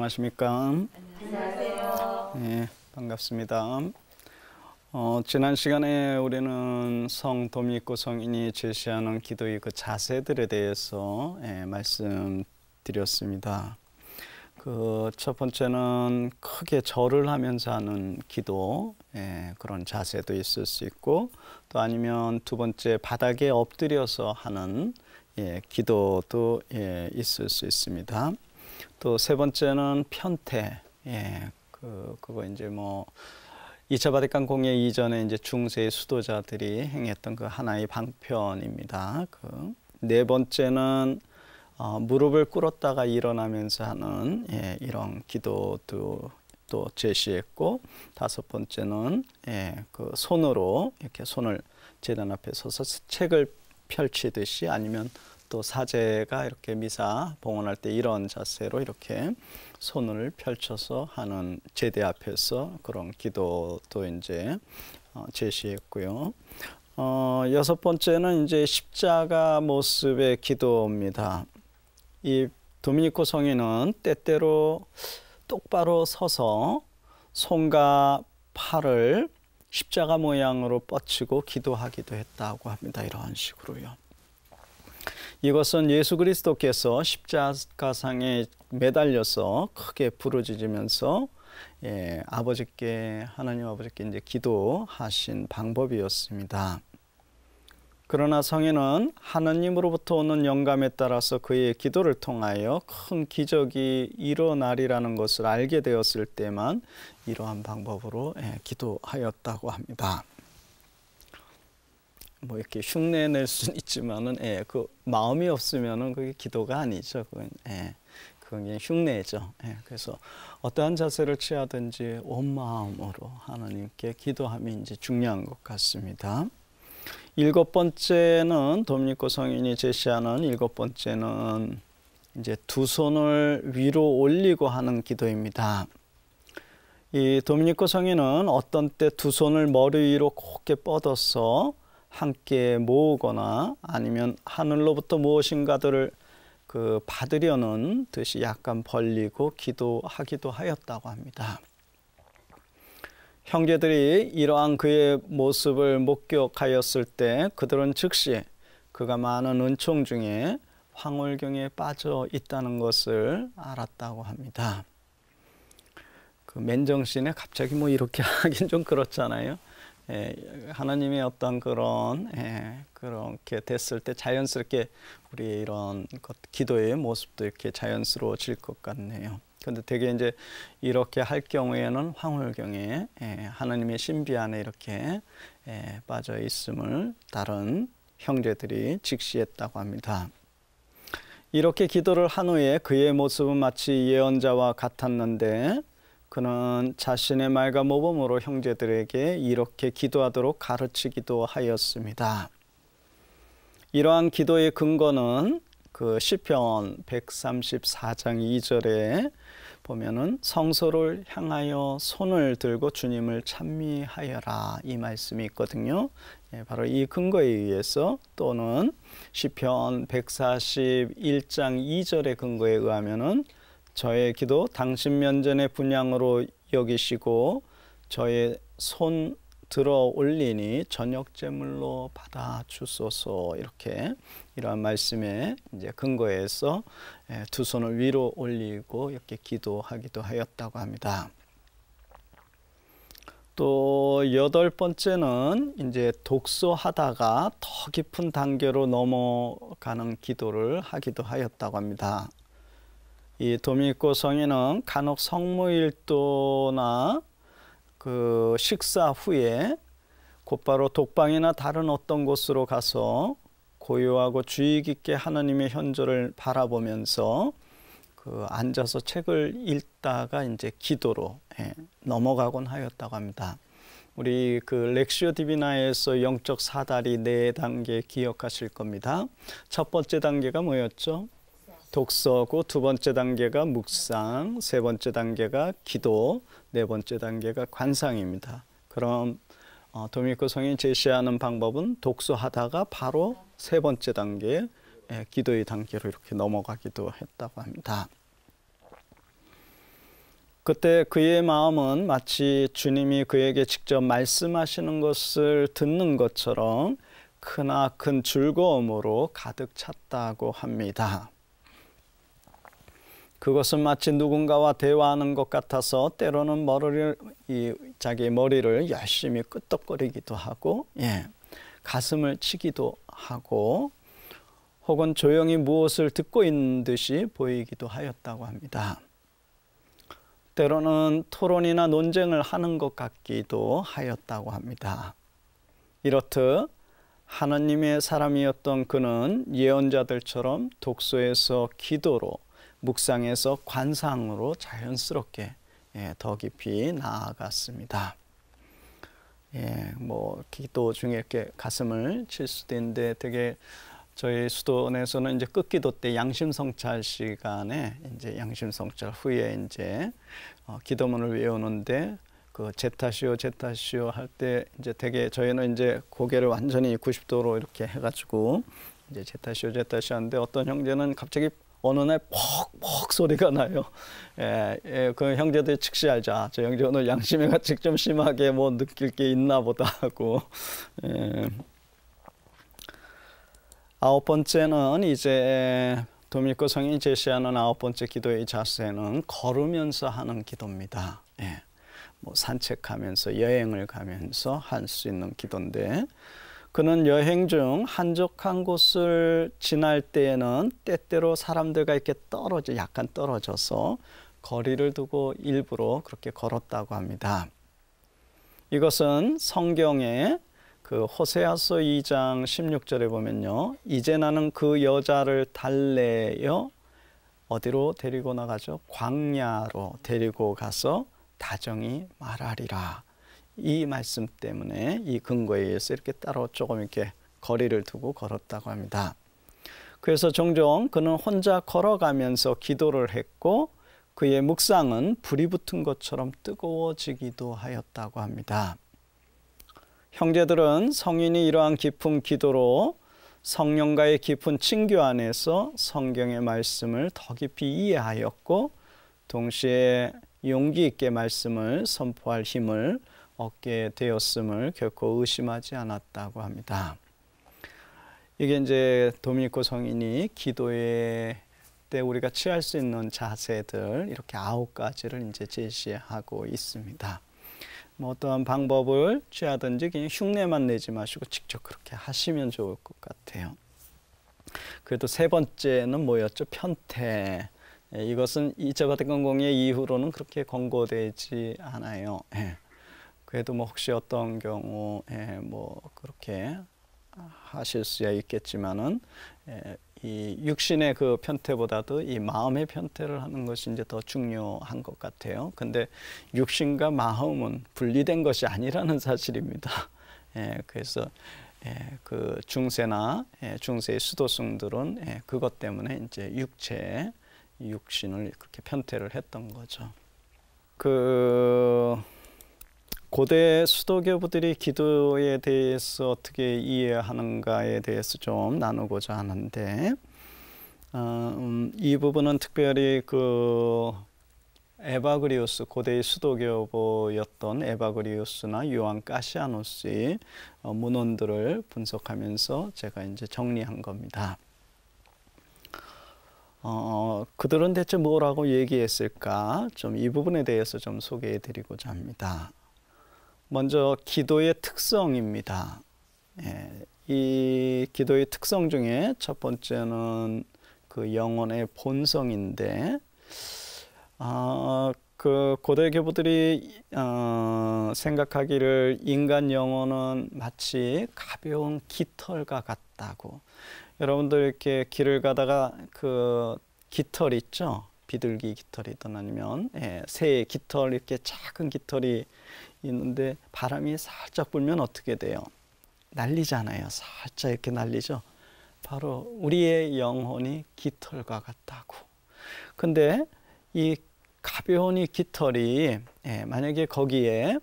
안녕하십니까? 안녕하세요. 네, 반갑습니다. 지난 시간에 우리는 성 도미니코 성인이 제시하는 기도의 그 자세들에 대해서 말씀드렸습니다. 그 첫 번째는 크게 절을 하면서 하는 기도, 그런 자세도 있을 수 있고, 또 아니면 두 번째 바닥에 엎드려서 하는 기도도 있을 수 있습니다. 또 세 번째는 편태, 그거 이제 뭐 2차 바티칸 공회 이전에 이제 중세 수도자들이 행했던 그 하나의 방편입니다. 그 네 번째는 무릎을 꿇었다가 일어나면서 하는 이런 기도도 또 제시했고, 다섯 번째는 그 손으로 이렇게 손을 제단 앞에 서서 책을 펼치듯이, 아니면 또 사제가 이렇게 미사 봉헌할 때 이런 자세로 이렇게 손을 펼쳐서 하는 제대 앞에서 그런 기도도 이제 제시했고요. 여섯 번째는 이제 십자가 모습의 기도입니다. 이 도미니코 성인은 때때로 똑바로 서서 손과 팔을 십자가 모양으로 뻗치고 기도하기도 했다고 합니다. 이런 식으로요. 이것은 예수 그리스도께서 십자가상에 매달려서 크게 부르짖으면서 하나님 아버지께 이제 기도하신 방법이었습니다. 그러나 성인은 하나님으로부터 오는 영감에 따라서 그의 기도를 통하여 큰 기적이 일어나리라는 것을 알게 되었을 때만 이러한 방법으로 기도하였다고 합니다. 뭐 이렇게 흉내 낼 수는 있지만은 그 마음이 없으면은 그게 기도가 아니죠. 그건 그게 흉내죠. 그래서 어떠한 자세를 취하든지 온 마음으로 하나님께 기도함이 이제 중요한 것 같습니다. 일곱 번째는 도미니코 성인이 제시하는 일곱 번째는 이제 두 손을 위로 올리고 하는 기도입니다. 이 도미니코 성인은 어떤 때 두 손을 머리 위로 곱게 뻗어서 함께 모으거나 아니면 하늘로부터 무엇인가들을 받으려는 듯이 약간 벌리고 기도하기도 하였다고 합니다. 형제들이 이러한 그의 모습을 목격하였을 때 그들은 즉시 그가 많은 은총 중에 황홀경에 빠져 있다는 것을 알았다고 합니다. 그 맨정신에 갑자기 뭐 이렇게 하긴 좀 그렇잖아요. 하나님의 어떤 그렇게 됐을 때 자연스럽게 우리의 이런 기도의 모습도 이렇게 자연스러워질 것 같네요. 근데 되게 이제 이렇게 할 경우에는 황홀경에 하나님의 신비 안에 이렇게 빠져 있음을 다른 형제들이 직시했다고 합니다. 이렇게 기도를 한 후에 그의 모습은 마치 예언자와 같았는데 그는 자신의 말과 모범으로 형제들에게 이렇게 기도하도록 가르치기도 하였습니다. 이러한 기도의 근거는 그 시편 134장 2절에 보면은 성소를 향하여 손을 들고 주님을 찬미하여라, 이 말씀이 있거든요. 바로 이 근거에 의해서, 또는 시편 141장 2절의 근거에 의하면은 저의 기도 당신 면전의 분향으로 여기시고 저의 손 들어 올리니 저녁 제물로 받아 주소서, 이렇게 이러한 말씀에 이제 근거해서 두 손을 위로 올리고 이렇게 기도하기도 하였다고 합니다. 또 여덟 번째는 이제 독서하다가 더 깊은 단계로 넘어가는 기도를 하기도 하였다고 합니다. 이 도미니코 성인은 간혹 성모일도나 그 식사 후에 곧바로 독방이나 다른 어떤 곳으로 가서 고요하고 주의 깊게 하나님의 현존을 바라보면서 앉아서 책을 읽다가 이제 기도로 넘어가곤 하였다고 합니다. 우리 그 렉시오 디비나에서 영적 사다리 4단계 기억하실 겁니다. 첫 번째 단계가 뭐였죠? 독서고, 두 번째 단계가 묵상, 세 번째 단계가 기도, 네 번째 단계가 관상입니다. 그럼 도미니코 성인이 제시하는 방법은 독서하다가 바로 세 번째 단계, 기도의 단계로 이렇게 넘어가기도 했다고 합니다. 그때 그의 마음은 마치 주님이 그에게 직접 말씀하시는 것을 듣는 것처럼 크나큰 즐거움으로 가득 찼다고 합니다. 그것은 마치 누군가와 대화하는 것 같아서 때로는 자기 머리를 열심히 끄덕거리기도 하고, 가슴을 치기도 하고, 혹은 조용히 무엇을 듣고 있는 듯이 보이기도 하였다고 합니다. 때로는 토론이나 논쟁을 하는 것 같기도 하였다고 합니다. 이렇듯 하나님의 사람이었던 그는 예언자들처럼 독서에서 기도로, 묵상에서 관상으로 자연스럽게 더 깊이 나아갔습니다. 기도 중에 이렇게 가슴을 칠 수도 있는데, 되게 저희 수도원에서는 이제 끝기도 때 양심성찰 시간에 이제 양심성찰 후에 이제 기도문을 외우는데, 그 제타시오 할 때 이제 되게 저희는 이제 고개를 완전히 90도로 이렇게 해가지고 이제 제타시오 하는데, 어떤 형제는 갑자기 어느 날 퍽퍽 소리가 나요. 그 형제들 즉시 알자. 저 형제 오늘 양심의 가책 좀 심하게 뭐 느낄 게 있나 보다 하고. 아홉 번째는 이제 도미니코 성인이 제시하는 아홉 번째 기도의 자세는 걸으면서 하는 기도입니다. 뭐 산책하면서 여행을 가면서 할 수 있는 기도인데, 그는 여행 중 한적한 곳을 지날 때에는 때때로 사람들과 이렇게 약간 떨어져서 거리를 두고 일부러 그렇게 걸었다고 합니다. 이것은 성경에 그 호세아서 2장 16절에 보면요, 이제 나는 그 여자를 달래어 어디로 데리고 나가죠? 광야로 데리고 가서 다정히 말하리라. 이 말씀 때문에, 이 근거에 의해서 이렇게 따로 조금 이렇게 거리를 두고 걸었다고 합니다. 그래서 종종 그는 혼자 걸어가면서 기도를 했고, 그의 묵상은 불이 붙은 것처럼 뜨거워지기도 하였다고 합니다. 형제들은 성인이 이러한 깊은 기도로 성령과의 깊은 친교 안에서 성경의 말씀을 더 깊이 이해하였고, 동시에 용기 있게 말씀을 선포할 힘을 얻게 되었음을 결코 의심하지 않았다고 합니다. 이게 이제 도미니코 성인이 기도의 때 우리가 취할 수 있는 자세들, 이렇게 9가지를 이제 제시하고 있습니다. 뭐 어떠한 방법을 취하든지 그냥 흉내만 내지 마시고 직접 그렇게 하시면 좋을 것 같아요. 그래도 세 번째는 뭐였죠? 편태. 이것은 2차 바티칸 공의 이후로는 그렇게 권고되지 않아요. 그래도 뭐 혹시 어떤 경우에 뭐 그렇게 하실 수야 있겠지만은, 이 육신의 그 편태보다도 이 마음의 편태를 하는 것이 이제 더 중요한 것 같아요. 근데 육신과 마음은 분리된 것이 아니라는 사실입니다. 그래서 그 중세나 중세의 수도승들은 그것 때문에 이제 육신을 그렇게 편태를 했던 거죠. 고대 수도교부들이 기도에 대해서 어떻게 이해하는가에 대해서 좀 나누고자 하는데, 이 부분은 특별히 그 에바그리우스, 고대의 수도교보였던 에바그리우스나 요한 카시아노스의 문헌들을 분석하면서 제가 이제 정리한 겁니다. 그들은 대체 뭐라고 얘기했을까? 좀 이 부분에 대해서 좀 소개해 드리고자 합니다. 먼저 기도의 특성입니다. 이 기도의 특성 중에 첫 번째는 그 영혼의 본성인데, 그 고대 교부들이 생각하기를 인간 영혼은 마치 가벼운 깃털과 같다고. 여러분들 이렇게 길을 가다가 그 깃털 있죠? 비둘기 깃털이든 아니면 새의 깃털, 이렇게 작은 깃털이 있는데 바람이 살짝 불면 어떻게 돼요? 날리잖아요. 살짝 이렇게 날리죠. 바로 우리의 영혼이 깃털과 같다고. 근데 이 가벼운 이 깃털이 만약에 거기에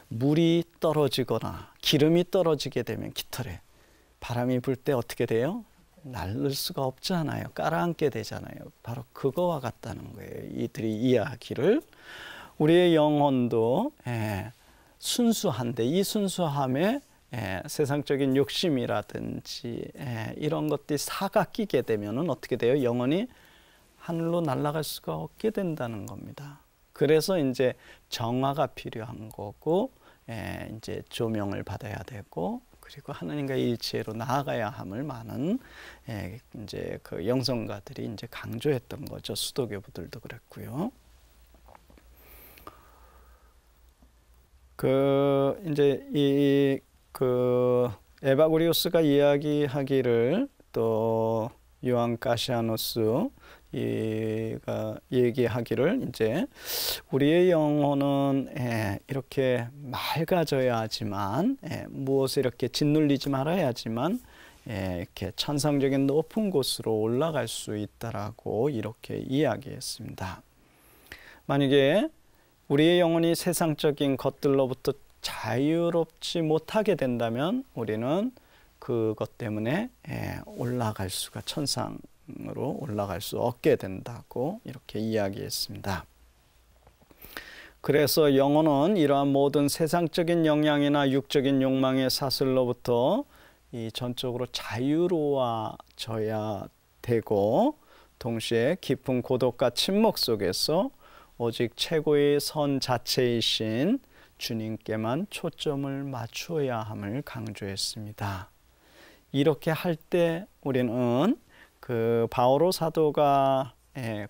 물이 떨어지거나 기름이 떨어지게 되면 깃털에 바람이 불 때 어떻게 돼요? 날릴 수가 없잖아요. 깔아앉게 되잖아요. 바로 그거와 같다는 거예요. 이들이 이야기를 우리의 영혼도 순수한데 이 순수함에 세상적인 욕심이라든지 이런 것들이 사가 끼게 되면은 어떻게 돼요? 영혼이 하늘로 날아갈 수가 없게 된다는 겁니다. 그래서 이제 정화가 필요한 거고, 이제 조명을 받아야 되고, 그리고 하나님과의 일치로 나아가야 함을 많은 이제 그 영성가들이 이제 강조했던 거죠. 수도교부들도 그랬고요. 그 이제 그 에바구리우스가 이야기하기를 또 요한 가시아노스 이가 얘기하기를 이제 우리의 영혼은 이렇게 맑아져야 하지만 무엇에 이렇게 짓눌리지 말아야지만 이렇게 천상적인 높은 곳으로 올라갈 수 있다라고 이렇게 이야기했습니다. 만약에 우리의 영혼이 세상적인 것들로부터 자유롭지 못하게 된다면 우리는 그것 때문에 올라갈 수가 천상으로 올라갈 수 없게 된다고 이렇게 이야기했습니다. 그래서 영혼은 이러한 모든 세상적인 영향이나 육적인 욕망의 사슬로부터 이 전적으로 자유로워져야 되고 동시에 깊은 고독과 침묵 속에서 오직 최고의 선 자체이신 주님께만 초점을 맞추어야 함을 강조했습니다. 이렇게 할 때 우리는 그 바오로 사도가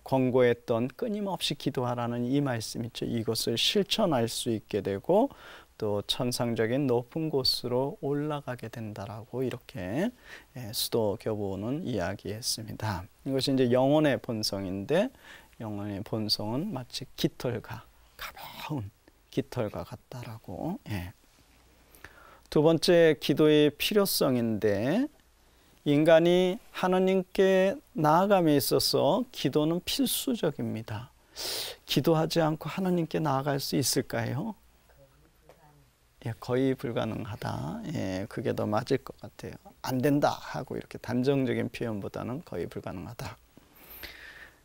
권고했던 끊임없이 기도하라는 이 말씀 있죠. 이것을 실천할 수 있게 되고 또 천상적인 높은 곳으로 올라가게 된다라고 이렇게 수도교보는 이야기했습니다. 이것이 이제 영혼의 본성인데 영혼의 본성은 마치 깃털과 가벼운 깃털과 같다라고. 두 번째 기도의 필요성인데 인간이 하나님께 나아감에 있어서 기도는 필수적입니다. 기도하지 않고 하나님께 나아갈 수 있을까요? 거의 불가능하다. 그게 더 맞을 것 같아요. 안 된다 하고 이렇게 단정적인 표현보다는 거의 불가능하다.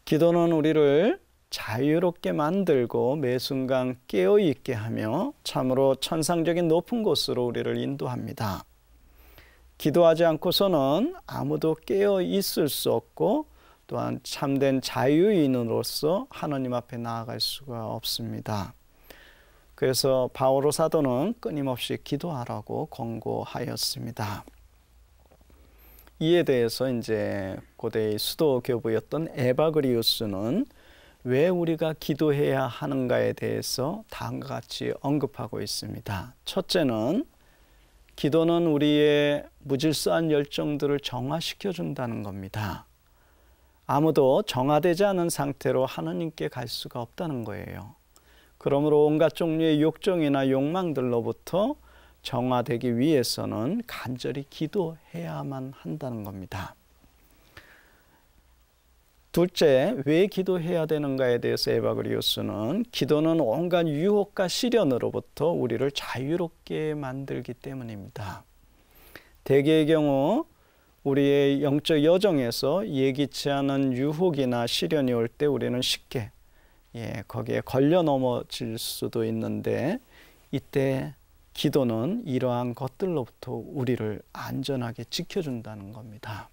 기도는 우리를 자유롭게 만들고 매 순간 깨어있게 하며 참으로 천상적인 높은 곳으로 우리를 인도합니다. 기도하지 않고서는 아무도 깨어있을 수 없고 또한 참된 자유인으로서 하나님 앞에 나아갈 수가 없습니다. 그래서 바오로 사도는 끊임없이 기도하라고 권고하였습니다. 이에 대해서 이제 고대의 수도교부였던 에바그리우스는 왜 우리가 기도해야 하는가에 대해서 다음과 같이 언급하고 있습니다. 첫째는 기도는 우리의 무질서한 열정들을 정화시켜 준다는 겁니다. 아무도 정화되지 않은 상태로 하나님께 갈 수가 없다는 거예요. 그러므로 온갖 종류의 욕정이나 욕망들로부터 정화되기 위해서는 간절히 기도해야만 한다는 겁니다. 둘째, 왜 기도해야 되는가에 대해서 에바그리우스는 기도는 온갖 유혹과 시련으로부터 우리를 자유롭게 만들기 때문입니다. 대개의 경우 우리의 영적 여정에서 예기치 않은 유혹이나 시련이 올 때 우리는 쉽게 거기에 걸려 넘어질 수도 있는데 이때 기도는 이러한 것들로부터 우리를 안전하게 지켜준다는 겁니다.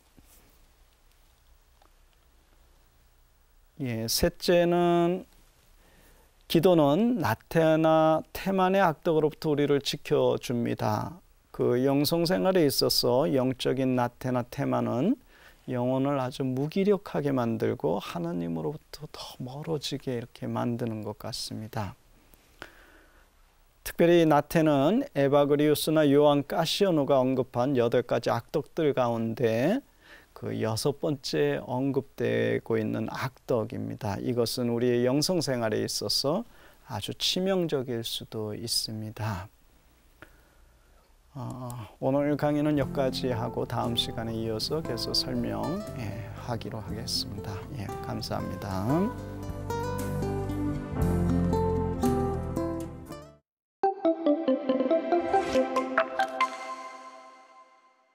셋째는 기도는 나태나 태만의 악덕으로부터 우리를 지켜줍니다. 그 영성생활에 있어서 영적인 나태나 태만은 영혼을 아주 무기력하게 만들고 하나님으로부터 더 멀어지게 이렇게 만드는 것 같습니다. 특별히 나태는 에바그리우스나 요한 가시오노가 언급한 8가지 악덕들 가운데 그 6번째 언급되고 있는 악덕입니다. 이것은 우리의 영성생활에 있어서 아주 치명적일 수도 있습니다. 오늘 강의는 여기까지 하고 다음 시간에 이어서 계속 설명하기로 하겠습니다. 감사합니다.